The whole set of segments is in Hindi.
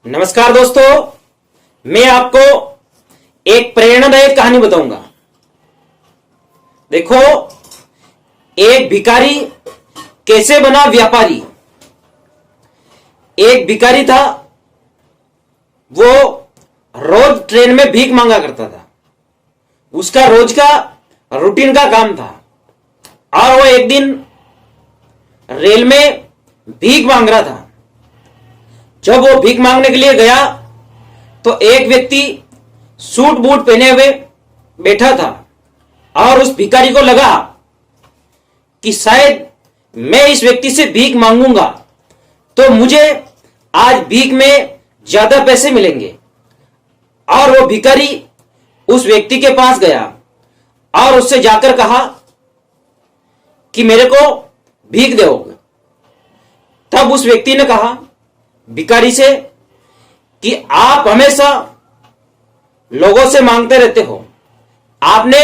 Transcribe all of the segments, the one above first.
नमस्कार दोस्तों, मैं आपको एक प्रेरणादायक कहानी बताऊंगा। देखो, एक भिखारी कैसे बना व्यापारी। एक भिखारी था, वो रोज ट्रेन में भीख मांगा करता था। उसका रोज का रूटीन का काम था और वो एक दिन रेल में भीख मांग रहा था। जब वो भीख मांगने के लिए गया तो एक व्यक्ति सूट बूट पहने हुए बैठा था और उस भिखारी को लगा कि शायद मैं इस व्यक्ति से भीख मांगूंगा तो मुझे आज भीख में ज्यादा पैसे मिलेंगे। और वो भिखारी उस व्यक्ति के पास गया और उससे जाकर कहा कि मेरे को भीख दोगे। तब उस व्यक्ति ने कहा भिखारी से कि आप हमेशा लोगों से मांगते रहते हो, आपने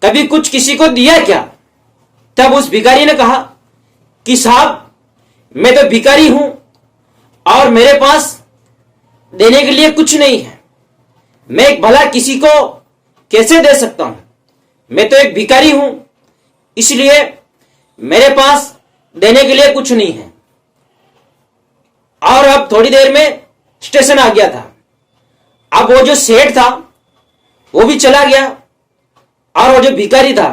कभी कुछ किसी को दिया क्या? तब उस भिखारी ने कहा कि साहब, मैं तो भिखारी हूं और मेरे पास देने के लिए कुछ नहीं है। मैं एक भला किसी को कैसे दे सकता हूं? मैं तो एक भिखारी हूं, इसलिए मेरे पास देने के लिए कुछ नहीं है। और अब थोड़ी देर में स्टेशन आ गया था। अब वो जो सेठ था वो भी चला गया और वो जो भिखारी था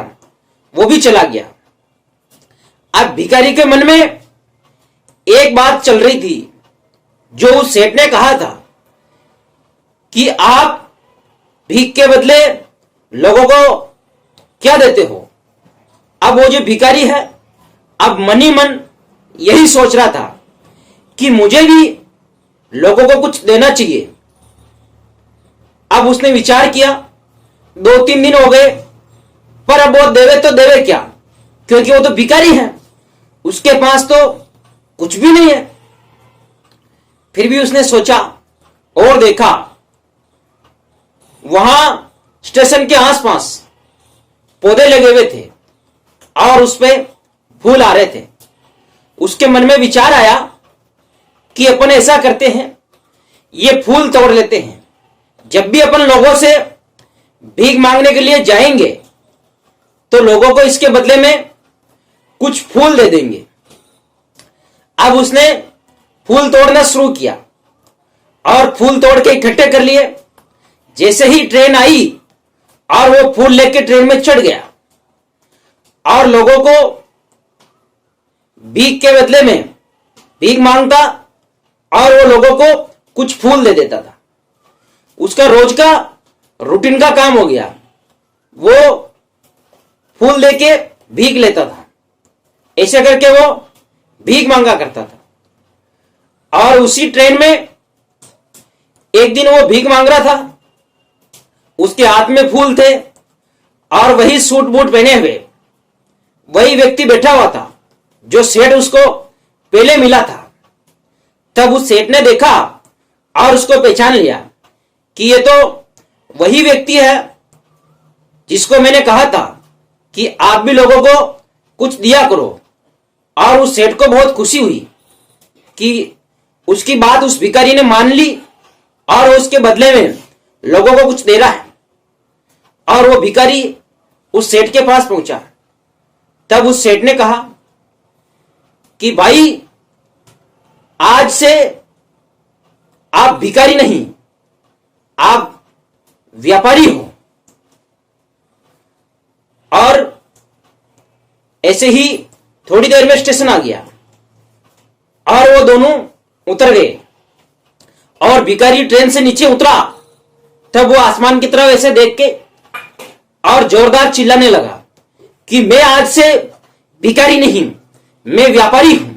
वो भी चला गया। अब भिखारी के मन में एक बात चल रही थी जो उस सेठ ने कहा था कि आप भीख के बदले लोगों को क्या देते हो। अब वो जो भिखारी है अब मन ही मन यही सोच रहा था कि मुझे भी लोगों को कुछ देना चाहिए। अब उसने विचार किया, 2-3 दिन हो गए पर अब वो देवे तो देवे क्या, क्योंकि वो तो भिखारी है, उसके पास तो कुछ भी नहीं है। फिर भी उसने सोचा और देखा, वहां स्टेशन के आसपास पौधे लगे हुए थे और उस पे फूल आ रहे थे। उसके मन में विचार आया कि अपन ऐसा करते हैं, ये फूल तोड़ लेते हैं। जब भी अपन लोगों से भीख मांगने के लिए जाएंगे तो लोगों को इसके बदले में कुछ फूल दे देंगे। अब उसने फूल तोड़ना शुरू किया और फूल तोड़ के इकट्ठे कर लिए। जैसे ही ट्रेन आई और वो फूल लेके ट्रेन में चढ़ गया और लोगों को भीख के बदले में भीख मांगता और वो लोगों को कुछ फूल दे देता था। उसका रोज का रूटीन का काम हो गया। वो फूल देके भीख लेता था। ऐसे करके वो भीख मांगा करता था। और उसी ट्रेन में एक दिन वो भीख मांग रहा था, उसके हाथ में फूल थे और वही सूट बूट पहने हुए वही व्यक्ति बैठा हुआ था जो सेठ उसको पहले मिला था। तब उस सेठ ने देखा और उसको पहचान लिया कि ये तो वही व्यक्ति है जिसको मैंने कहा था कि आप भी लोगों को कुछ दिया करो। और उस सेठ को बहुत खुशी हुई कि उसकी बात उस भिखारी ने मान ली और उसके बदले में लोगों को कुछ दे रहा है। और वो भिखारी उस सेठ के पास पहुंचा। तब उस सेठ ने कहा कि भाई, आज से आप भिखारी नहीं, आप व्यापारी हो। और ऐसे ही थोड़ी देर में स्टेशन आ गया और वो दोनों उतर गए और भिखारी ट्रेन से नीचे उतरा। तब वो आसमान की तरफ ऐसे देख के और जोरदार चिल्लाने लगा कि मैं आज से भिखारी नहीं, मैं व्यापारी हूं।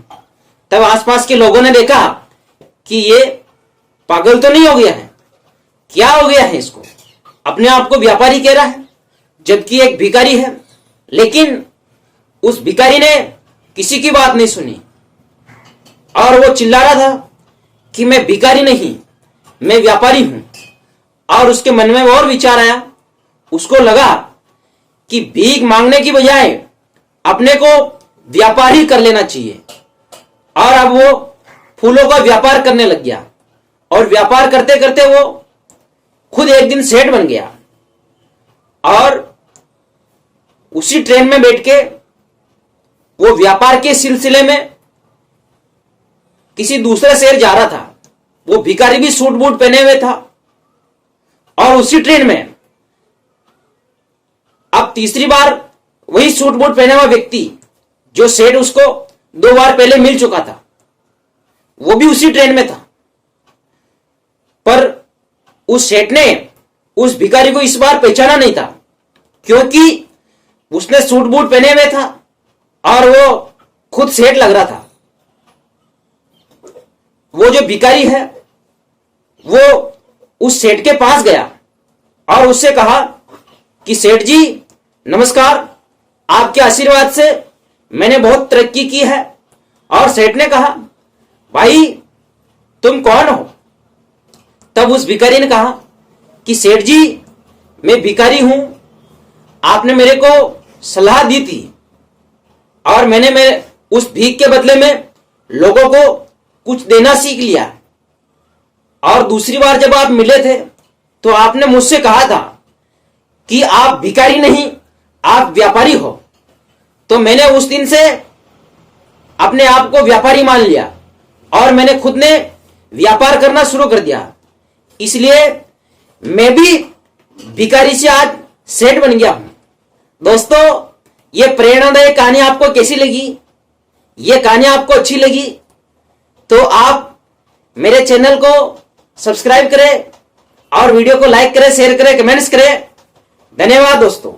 तब आसपास के लोगों ने देखा कि ये पागल तो नहीं हो गया है, क्या हो गया है इसको, अपने आप को व्यापारी कह रहा है जबकि एक भिखारी है। लेकिन उस भिखारी ने किसी की बात नहीं सुनी और वो चिल्ला रहा था कि मैं भिखारी नहीं, मैं व्यापारी हूं। और उसके मन में और विचार आया। उसको लगा कि भीख मांगने की बजाय अपने को व्यापारी कर लेना चाहिए। और अब वो फूलों का व्यापार करने लग गया। और व्यापार करते करते वो खुद एक दिन सेठ बन गया और उसी ट्रेन में बैठ के वो व्यापार के सिलसिले में किसी दूसरे शहर जा रहा था। वो भिखारी भी सूट बूट पहने हुए था और उसी ट्रेन में अब तीसरी बार वही सूट बूट पहने हुआ व्यक्ति जो सेठ उसको 2 बार पहले मिल चुका था, वो भी उसी ट्रेन में था। पर उस सेठ ने उस भिखारी को इस बार पहचाना नहीं था, क्योंकि उसने सूट बूट पहने हुए था और वो खुद सेठ लग रहा था। वो जो भिखारी है वो उस सेठ के पास गया और उससे कहा कि सेठ जी नमस्कार, आपके आशीर्वाद से मैंने बहुत तरक्की की है। और सेठ ने कहा भाई तुम कौन हो? तब उस भिखारी ने कहा कि सेठ जी मैं भिखारी हूं, आपने मेरे को सलाह दी थी और मैंने उस भीख के बदले में लोगों को कुछ देना सीख लिया। और दूसरी बार जब आप मिले थे तो आपने मुझसे कहा था कि आप भिखारी नहीं, आप व्यापारी हो। तो मैंने उस दिन से अपने आप को व्यापारी मान लिया और मैंने खुद ने व्यापार करना शुरू कर दिया। इसलिए मैं भी भिखारी से आज सेठ बन गया हूं। दोस्तों, यह प्रेरणादायक कहानी आपको कैसी लगी? यह कहानी आपको अच्छी लगी तो आप मेरे चैनल को सब्सक्राइब करें और वीडियो को लाइक करें, शेयर करें, कमेंट्स करें। धन्यवाद दोस्तों।